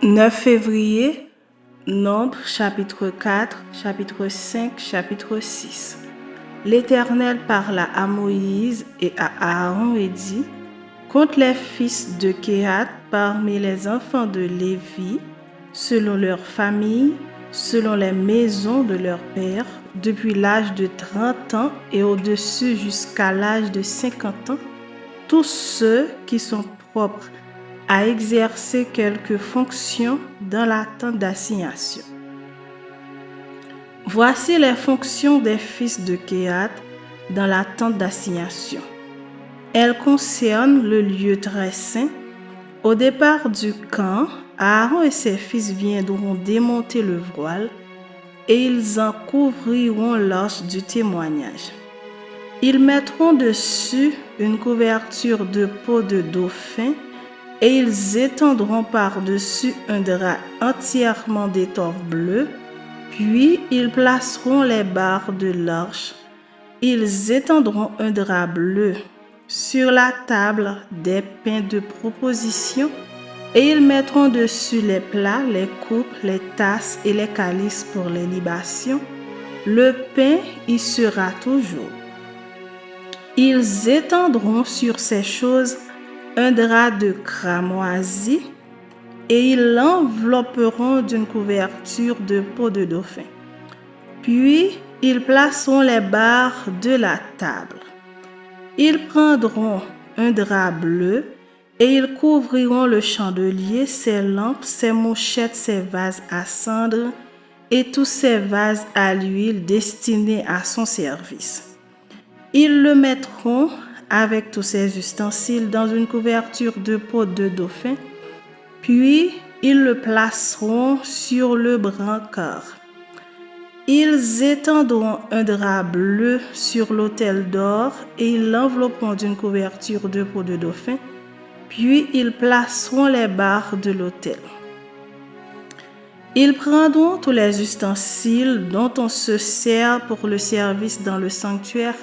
9 février, Nombre, chapitre 4, chapitre 5, chapitre 6. L'Éternel parla à Moïse et à Aaron et dit: Compte les fils de Kehat parmi les enfants de Lévi, selon leur famille, selon les maisons de leur père, depuis l'âge de 30 ans et au-dessus jusqu'à l'âge de 50 ans, tous ceux qui sont propres à exercer quelque fonction dans la tente d'assignation. Voici les fonctions des fils de Kehat dans la tente d'assignation. Elles concernent le lieu très saint. Au départ du camp, Aaron et ses fils viendront démonter le voile et ils en couvriront l'arche du témoignage. Ils mettront dessus une couverture de peau de dauphin et ils étendront par-dessus un drap entièrement d'étoffe bleue, puis ils placeront les barres de l'arche. Ils étendront un drap bleu sur la table des pains de proposition et ils mettront dessus les plats, les coupes, les tasses et les calices pour les libations. Le pain y sera toujours. Ils étendront sur ces choses un drap de cramoisi et ils l'envelopperont d'une couverture de peau de dauphin. Puis, ils placeront les barres de la table. Ils prendront un drap bleu et ils couvriront le chandelier, ses lampes, ses mouchettes, ses vases à cendre et tous ses vases à l'huile destinés à son service. Ils le mettront avec tous ses ustensiles dans une couverture de peau de dauphin, puis ils le placeront sur le brancard. Ils étendront un drap bleu sur l'autel d'or et ils l'envelopperont d'une couverture de peau de dauphin, puis ils placeront les barres de l'autel. Ils prendront tous les ustensiles dont on se sert pour le service dans le sanctuaire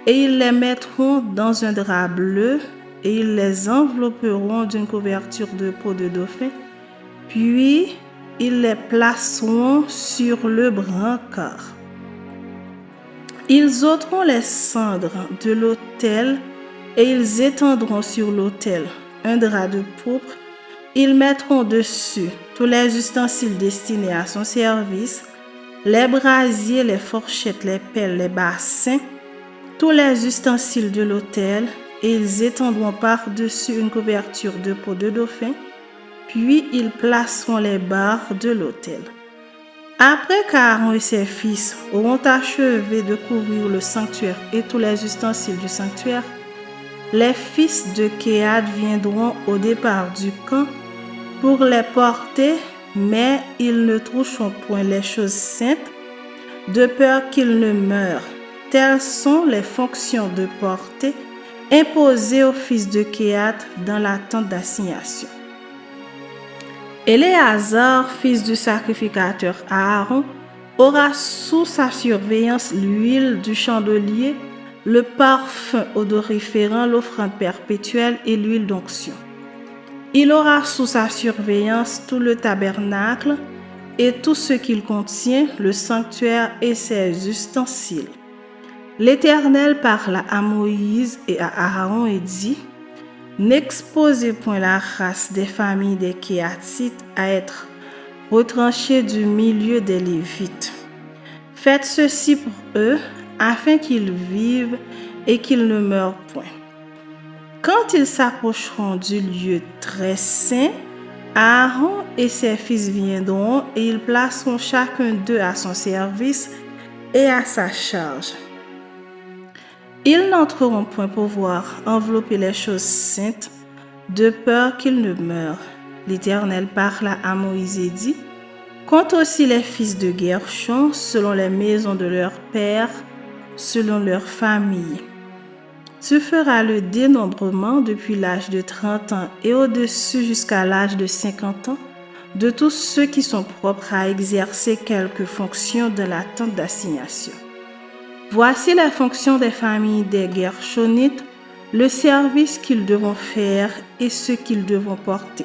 et ils les mettront dans un drap bleu et ils les envelopperont d'une couverture de peau de dauphin, puis ils les placeront sur le brancard. Ils ôteront les cendres de l'autel et ils étendront sur l'autel un drap de pourpre. Ils mettront dessus tous les ustensiles destinés à son service, les brasiers, les fourchettes, les pelles, les bassins, tous les ustensiles de l'autel, et ils étendront par-dessus une couverture de peau de dauphin, puis ils placeront les barres de l'autel. Après qu'Aaron et ses fils auront achevé de couvrir le sanctuaire et tous les ustensiles du sanctuaire, les fils de Kehat viendront au départ du camp pour les porter, mais ils ne toucheront point les choses saintes, de peur qu'ils ne meurent. Telles sont les fonctions de portée imposées aux fils de Kehat dans la tente d'assignation. Éléazar, fils du sacrificateur Aaron, aura sous sa surveillance l'huile du chandelier, le parfum odoriférant, l'offrande perpétuelle et l'huile d'onction. Il aura sous sa surveillance tout le tabernacle et tout ce qu'il contient, le sanctuaire et ses ustensiles. L'Éternel parla à Moïse et à Aaron et dit: N'exposez point la race des familles des Kéhatites à être retranchée du milieu des Lévites. Faites ceci pour eux, afin qu'ils vivent et qu'ils ne meurent point. Quand ils s'approcheront du lieu très saint, Aaron et ses fils viendront et ils placeront chacun d'eux à son service et à sa charge. Ils n'entreront point pour voir envelopper les choses saintes, de peur qu'ils ne meurent. L'Éternel parla à Moïse et dit: Compte aussi les fils de Guershon selon les maisons de leurs pères, selon leurs familles. Tu feras le dénombrement depuis l'âge de 30 ans et au-dessus jusqu'à l'âge de 50 ans de tous ceux qui sont propres à exercer quelque fonction de la tente d'assignation. Voici la fonction des familles des Guershonites, le service qu'ils devront faire et ce qu'ils devront porter.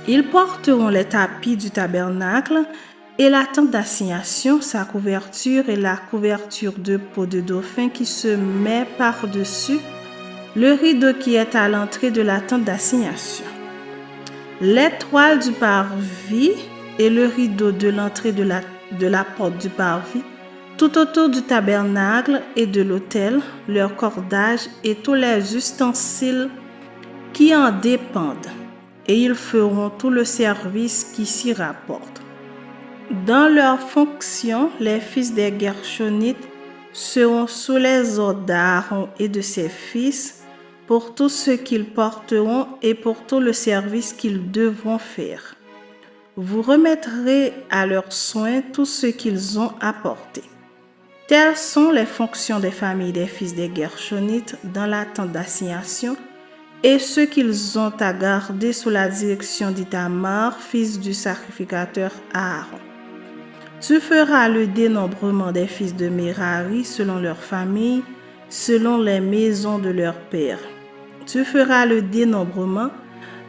Ils porteront les tapis du tabernacle et la tente d'assignation, sa couverture et la couverture de peau de dauphin qui se met par-dessus le rideau qui est à l'entrée de la tente d'assignation. Les toiles du parvis et le rideau de l'entrée de la porte du parvis, tout autour du tabernacle et de l'autel, leur cordage et tous les ustensiles qui en dépendent, et ils feront tout le service qui s'y rapporte. Dans leur fonction, les fils des Gershonites seront sous les ordres d'Aaron et de ses fils pour tout ce qu'ils porteront et pour tout le service qu'ils devront faire. Vous remettrez à leurs soins tout ce qu'ils ont apporté. Telles sont les fonctions des familles des fils des Gershonites dans la tente d'assignation et ce qu'ils ont à garder sous la direction d'Ithamar, fils du sacrificateur Aaron. Tu feras le dénombrement des fils de Merari selon leurs familles, selon les maisons de leurs pères. Tu feras le dénombrement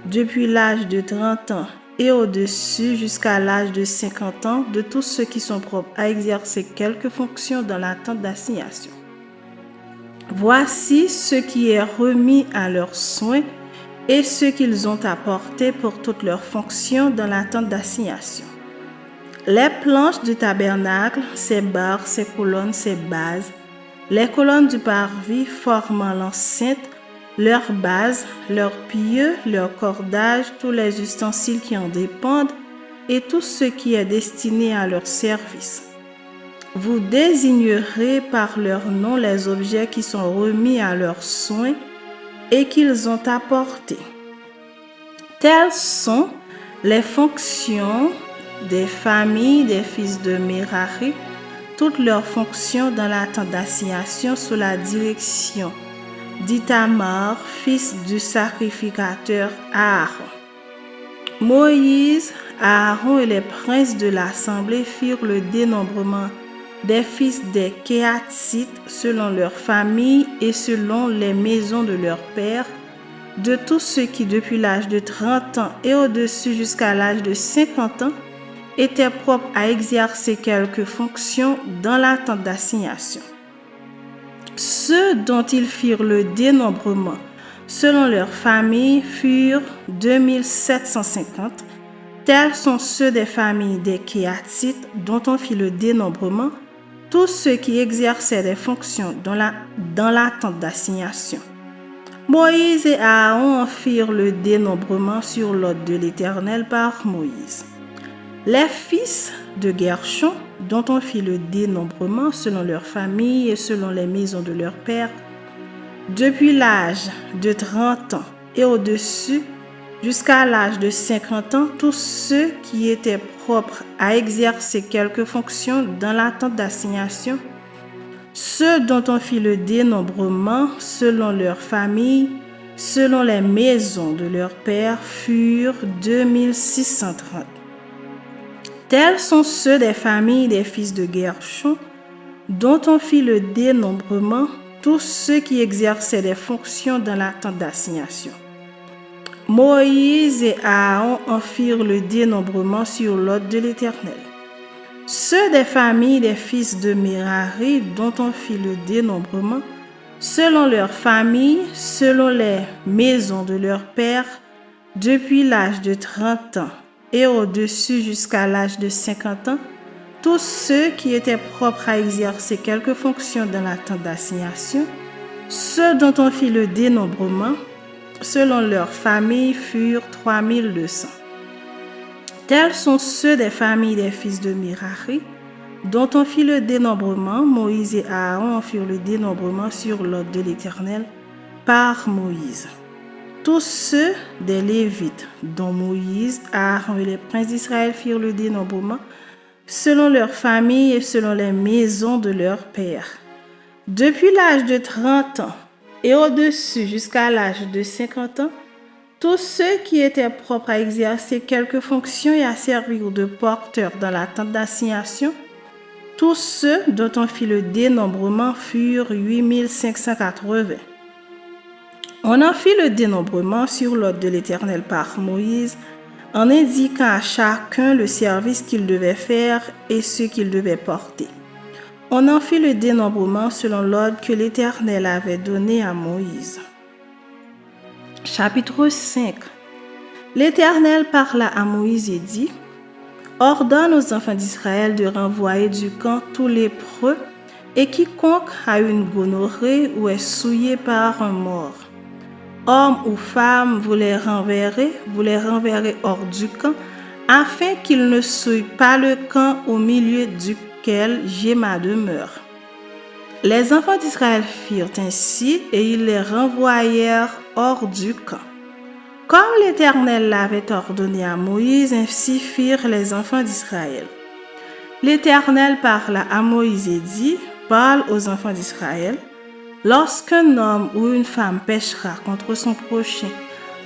depuis l'âge de 30 ans et au-dessus jusqu'à l'âge de 50 ans de tous ceux qui sont propres à exercer quelque fonction dans la tente d'assignation. Voici ce qui est remis à leurs soins et ce qu'ils ont apporté pour toutes leurs fonctions dans la tente d'assignation. Les planches du tabernacle, ses barres, ses colonnes, ses bases, les colonnes du parvis formant l'enceinte, leurs bases, leurs pieux, leurs cordages, tous les ustensiles qui en dépendent et tout ce qui est destiné à leur service. Vous désignerez par leur nom les objets qui sont remis à leurs soins et qu'ils ont apportés. Telles sont les fonctions des familles des fils de Merari, toutes leurs fonctions dans la tente d'assignation sous la direction d'Ithamar, fils du sacrificateur Aaron. Moïse, Aaron et les princes de l'assemblée firent le dénombrement des fils des Kéhatites selon leurs familles et selon les maisons de leurs pères, de tous ceux qui depuis l'âge de 30 ans et au-dessus jusqu'à l'âge de 50 ans étaient propres à exercer quelque fonction dans la tente d'assignation. Ceux dont ils firent le dénombrement selon leurs familles furent 2750. Tels sont ceux des familles des Kéhatites dont on fit le dénombrement, tous ceux qui exerçaient des fonctions dans la tente d'assignation. Moïse et Aaron en firent le dénombrement sur l'ordre de l'Éternel par Moïse. Les fils de Gershon, dont on fit le dénombrement selon leurs familles et selon les maisons de leurs pères, depuis l'âge de 30 ans et au-dessus, jusqu'à l'âge de 50 ans, tous ceux qui étaient propres à exercer quelque fonction dans la tente d'assignation, ceux dont on fit le dénombrement selon leurs familles, selon les maisons de leurs pères, furent 2630. Tels sont ceux des familles des fils de Gershon, dont on fit le dénombrement, tous ceux qui exerçaient des fonctions dans la tente d'assignation. Moïse et Aaron en firent le dénombrement sur l'ordre de l'Éternel. Ceux des familles des fils de Merari, dont on fit le dénombrement, selon leurs familles, selon les maisons de leurs pères, depuis l'âge de 30 ans et au-dessus jusqu'à l'âge de 50 ans, tous ceux qui étaient propres à exercer quelque fonction dans la tente d'assignation, ceux dont on fit le dénombrement, selon leurs familles, furent 3200. Tels sont ceux des familles des fils de Merari, dont on fit le dénombrement. Moïse et Aaron en firent le dénombrement sur l'ordre de l'Éternel par Moïse. Tous ceux des Lévites, dont Moïse, Aaron et les princes d'Israël firent le dénombrement, selon leurs familles et selon les maisons de leurs pères. Depuis l'âge de 30 ans et au-dessus jusqu'à l'âge de 50 ans, tous ceux qui étaient propres à exercer quelque fonction et à servir de porteurs dans la tente d'assignation, tous ceux dont on fit le dénombrement furent 8580. On en fit le dénombrement sur l'ordre de l'Éternel par Moïse, en indiquant à chacun le service qu'il devait faire et ce qu'il devait porter. On en fit le dénombrement selon l'ordre que l'Éternel avait donné à Moïse. Chapitre 5. L'Éternel parla à Moïse et dit: Ordonne aux enfants d'Israël de renvoyer du camp tous lépreux et quiconque a une gonorrhée ou est souillé par un mort. Hommes ou femmes, vous les renverrez hors du camp, afin qu'ils ne souillent pas le camp au milieu duquel j'ai ma demeure. Les enfants d'Israël firent ainsi, et ils les renvoyèrent hors du camp. Comme l'Éternel l'avait ordonné à Moïse, ainsi firent les enfants d'Israël. L'Éternel parla à Moïse et dit: Parle aux enfants d'Israël. Lorsqu'un homme ou une femme péchera contre son prochain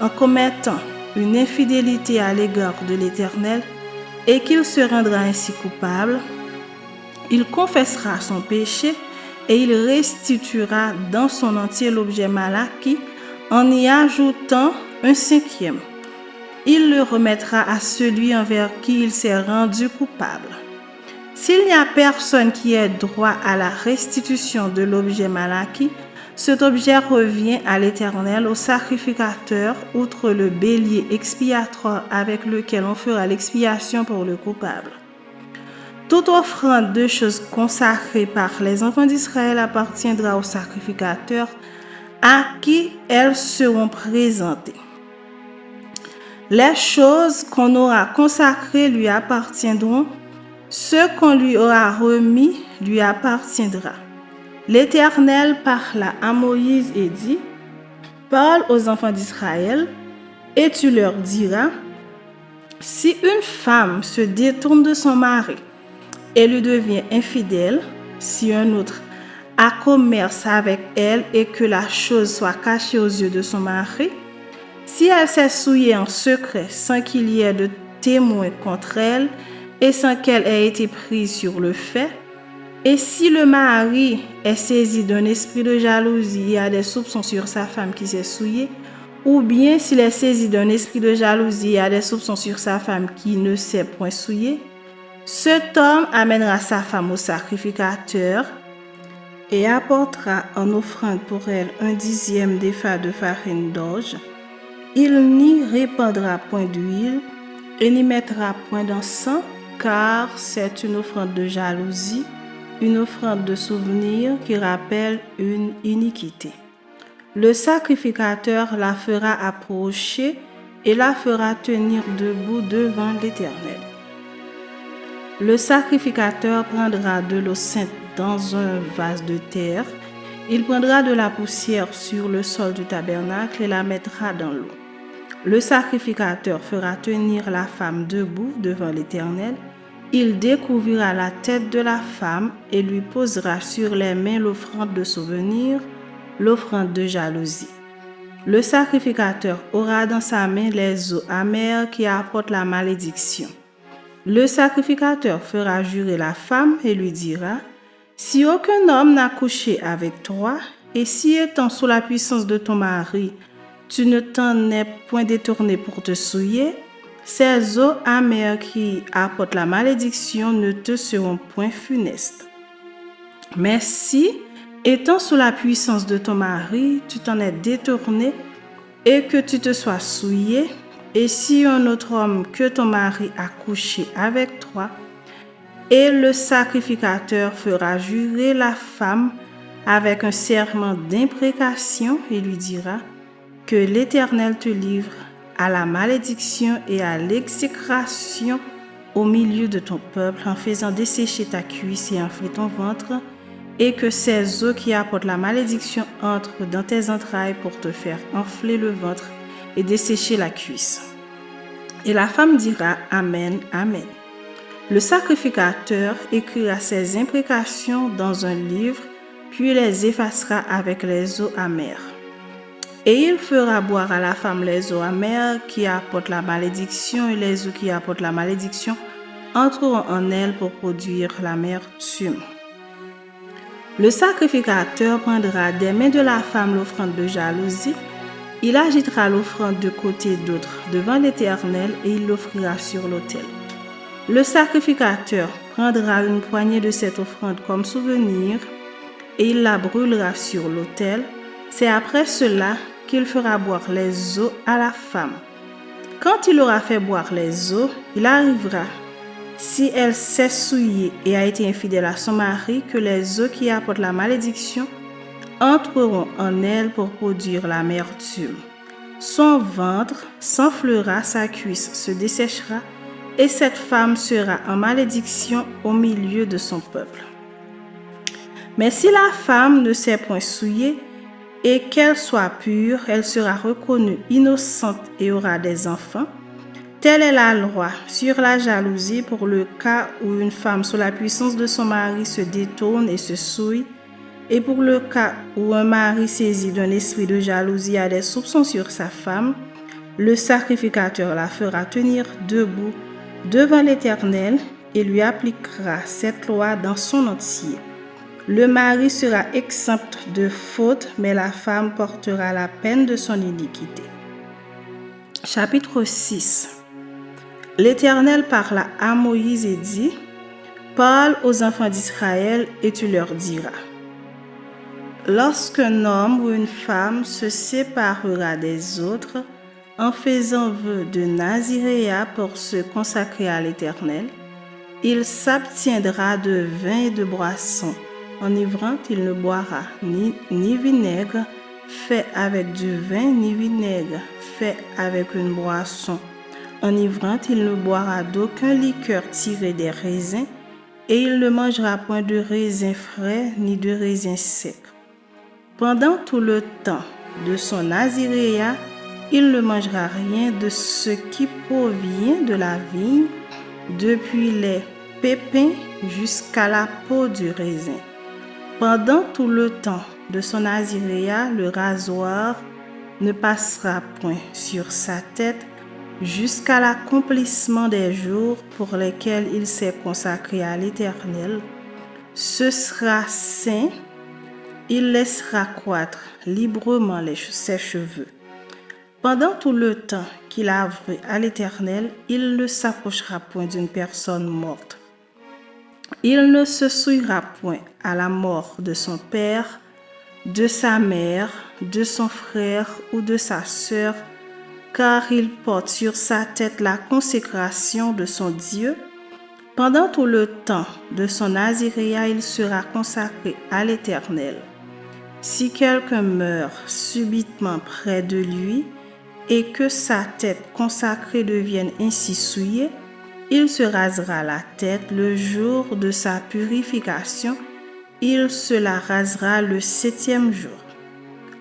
en commettant une infidélité à l'égard de l'Éternel et qu'il se rendra ainsi coupable, il confessera son péché et il restituera dans son entier l'objet mal acquis en y ajoutant un cinquième. Il le remettra à celui envers qui il s'est rendu coupable. S'il n'y a personne qui ait droit à la restitution de l'objet mal acquis, cet objet revient à l'Éternel, au sacrificateur, outre le bélier expiatoire avec lequel on fera l'expiation pour le coupable. Toute offrande de choses consacrées par les enfants d'Israël appartiendra au sacrificateur à qui elles seront présentées. Les choses qu'on aura consacrées lui appartiendront. Ce qu'on lui aura remis lui appartiendra. L'Éternel parla à Moïse et dit: Parle aux enfants d'Israël, et tu leur diras: Si une femme se détourne de son mari et lui devient infidèle, si un autre a commerce avec elle et que la chose soit cachée aux yeux de son mari, si elle s'est souillée en secret sans qu'il y ait de témoin contre elle, et sans qu'elle ait été prise sur le fait, et si le mari est saisi d'un esprit de jalousie et a des soupçons sur sa femme qui s'est souillée, ou bien s'il est saisi d'un esprit de jalousie et a des soupçons sur sa femme qui ne s'est point souillée, cet homme amènera sa femme au sacrificateur et apportera en offrande pour elle 1/10 d'épha de farine d'orge. Il n'y répandra point d'huile et n'y mettra point d'encens, car c'est une offrande de jalousie, une offrande de souvenir qui rappelle une iniquité. Le sacrificateur la fera approcher et la fera tenir debout devant l'Éternel. Le sacrificateur prendra de l'eau sainte dans un vase de terre. Il prendra de la poussière sur le sol du tabernacle et la mettra dans l'eau. Le sacrificateur fera tenir la femme debout devant l'Éternel. Il découvrira la tête de la femme et lui posera sur les mains l'offrande de souvenir, l'offrande de jalousie. Le sacrificateur aura dans sa main les eaux amères qui apportent la malédiction. Le sacrificateur fera jurer la femme et lui dira: Si aucun homme n'a couché avec toi, et si étant sous la puissance de ton mari, tu ne t'en es point détourné pour te souiller, ces eaux amères qui apportent la malédiction ne te seront point funestes. Mais si, étant sous la puissance de ton mari, tu t'en es détourné et que tu te sois souillé, et si un autre homme que ton mari a couché avec toi, et le sacrificateur fera jurer la femme avec un serment d'imprécation et lui dira: Que l'Éternel te livre à la malédiction et à l'exécration au milieu de ton peuple, en faisant dessécher ta cuisse et enfler ton ventre, et que ces eaux qui apportent la malédiction entrent dans tes entrailles pour te faire enfler le ventre et dessécher la cuisse. Et la femme dira: Amen, Amen. Le sacrificateur écrira ces imprécations dans un livre, puis les effacera avec les eaux amères. Et il fera boire à la femme les eaux amères qui apportent la malédiction, et les eaux qui apportent la malédiction entreront en elle pour produire l'amertume. Le sacrificateur prendra des mains de la femme l'offrande de jalousie Il agitera l'offrande de côté et d'autre devant l'Éternel et il l'offrira sur l'autel. Le sacrificateur prendra une poignée de cette offrande comme souvenir et il la brûlera sur l'autel. C'est après cela qu'il fera boire les eaux à la femme. Quand il aura fait boire les eaux, il arrivera, si elle s'est souillée et a été infidèle à son mari, que les eaux qui apportent la malédiction entreront en elle pour produire l'amertume. Son ventre s'enflera, sa cuisse se desséchera, et cette femme sera en malédiction au milieu de son peuple. Mais si la femme ne s'est point souillée et qu'elle soit pure, elle sera reconnue innocente et aura des enfants. Telle est la loi sur la jalousie pour le cas où une femme sous la puissance de son mari se détourne et se souille, et pour le cas où un mari saisi d'un esprit de jalousie a des soupçons sur sa femme, le sacrificateur la fera tenir debout devant l'Éternel et lui appliquera cette loi dans son entier. Le mari sera exempt de faute, mais la femme portera la peine de son iniquité. Chapitre 6. L'Éternel parla à Moïse et dit, « Parle aux enfants d'Israël et tu leur diras. Lorsqu'un homme ou une femme se séparera des autres en faisant vœu de naziréat pour se consacrer à l'Éternel, il s'abstiendra de vin et de boisson. Enivrant, il ne boira ni vinaigre fait avec du vin, ni vinaigre fait avec une boisson. Enivrant, il ne boira d'aucun liqueur tiré des raisins, et il ne mangera point de raisins frais ni de raisins secs. Pendant tout le temps de son naziréat, il ne mangera rien de ce qui provient de la vigne, depuis les pépins jusqu'à la peau du raisin. Pendant tout le temps de son naziréat, le rasoir ne passera point sur sa tête jusqu'à l'accomplissement des jours pour lesquels il s'est consacré à l'Éternel. Ce sera saint, il laissera croître librement ses cheveux. Pendant tout le temps qu'il a voué à l'Éternel, il ne s'approchera point d'une personne morte. Il ne se souillera point à la mort de son père, de sa mère, de son frère ou de sa sœur, car il porte sur sa tête la consécration de son Dieu. Pendant tout le temps de son naziréat, il sera consacré à l'Éternel. Si quelqu'un meurt subitement près de lui et que sa tête consacrée devienne ainsi souillée, il se rasera la tête le jour de sa purification, il se la rasera le 7e jour.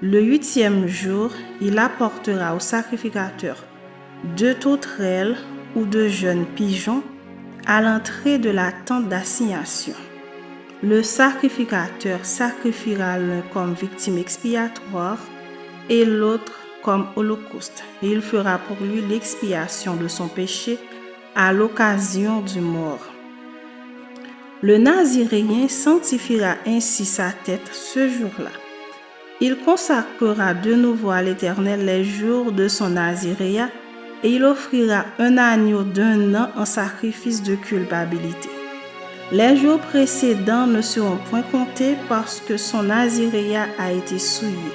Le 8e jour, il apportera au sacrificateur 2 tourterelles ou 2 jeunes pigeons à l'entrée de la tente d'assignation. Le sacrificateur sacrifiera l'un comme victime expiatoire et l'autre comme holocauste, et il fera pour lui l'expiation de son péché à l'occasion du mort. Le Naziréen sanctifiera ainsi sa tête ce jour-là. Il consacrera de nouveau à l'Éternel les jours de son naziréat et il offrira un agneau d'1 an en sacrifice de culpabilité. Les jours précédents ne seront point comptés parce que son naziréat a été souillé.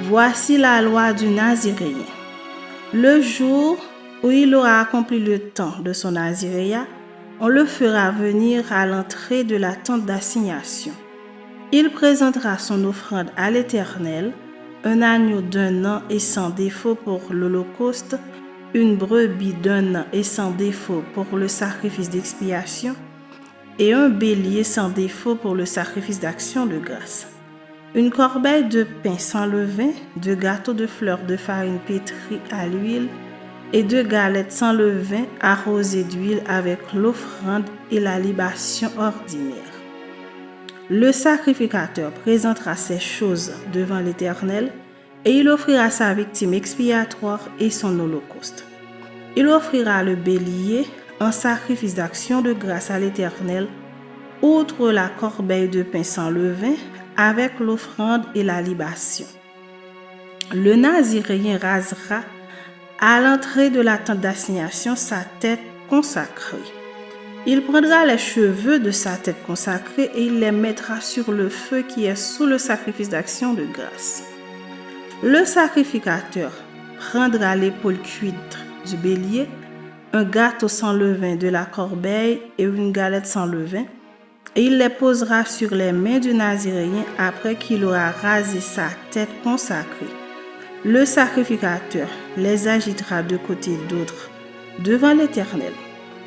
Voici la loi du Naziréen. Le jour où il aura accompli le temps de son naziréat, on le fera venir à l'entrée de la tente d'assignation. Il présentera son offrande à l'Éternel, un agneau d'1 an et sans défaut pour l'holocauste, une brebis d'1 an et sans défaut pour le sacrifice d'expiation, et un bélier sans défaut pour le sacrifice d'action de grâce. Une corbeille de pain sans levain, 2 gâteaux de fleurs de farine pétrie à l'huile, et 2 galettes sans levain arrosées d'huile avec l'offrande et la libation ordinaire. Le sacrificateur présentera ces choses devant l'Éternel et il offrira sa victime expiatoire et son holocauste. Il offrira le bélier en sacrifice d'action de grâce à l'Éternel, outre la corbeille de pain sans levain, avec l'offrande et la libation. Le Naziréen rasera à l'entrée de la tente d'assignation sa tête consacrée. Il prendra les cheveux de sa tête consacrée et il les mettra sur le feu qui est sous le sacrifice d'action de grâce. Le sacrificateur prendra l'épaule cuite du bélier, un gâteau sans levain de la corbeille et une galette sans levain, et il les posera sur les mains du Naziréen après qu'il aura rasé sa tête consacrée. Le sacrificateur les agitera de côté et d'autre devant l'Éternel.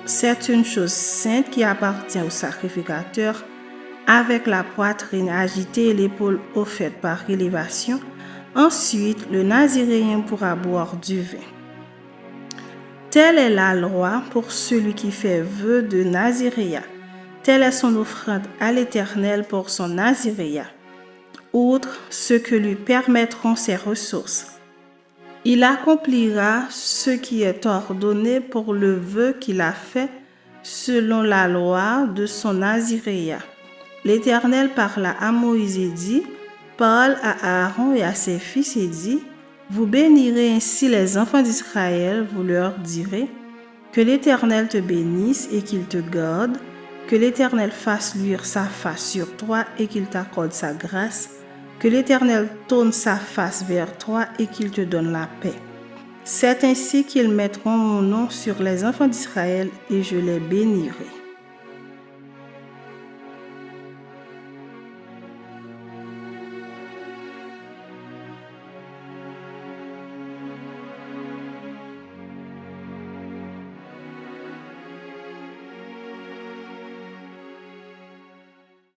C'est une chose sainte qui appartient au sacrificateur, avec la poitrine agitée et l'épaule offerte par élévation. Ensuite, le Naziréen pourra boire du vin. Telle est la loi pour celui qui fait vœu de Naziréat. Telle est son offrande à l'Éternel pour son Naziréat, outre ce que lui permettront ses ressources. Il accomplira ce qui est ordonné pour le vœu qu'il a fait selon la loi de son Naziréat. L'Éternel parla à Moïse et dit: Parle à Aaron et à ses fils et dit: Vous bénirez ainsi les enfants d'Israël, vous leur direz: Que l'Éternel te bénisse et qu'il te garde, que l'Éternel fasse luire sa face sur toi et qu'il t'accorde sa grâce, que l'Éternel tourne sa face vers toi et qu'il te donne la paix. C'est ainsi qu'ils mettront mon nom sur les enfants d'Israël et je les bénirai.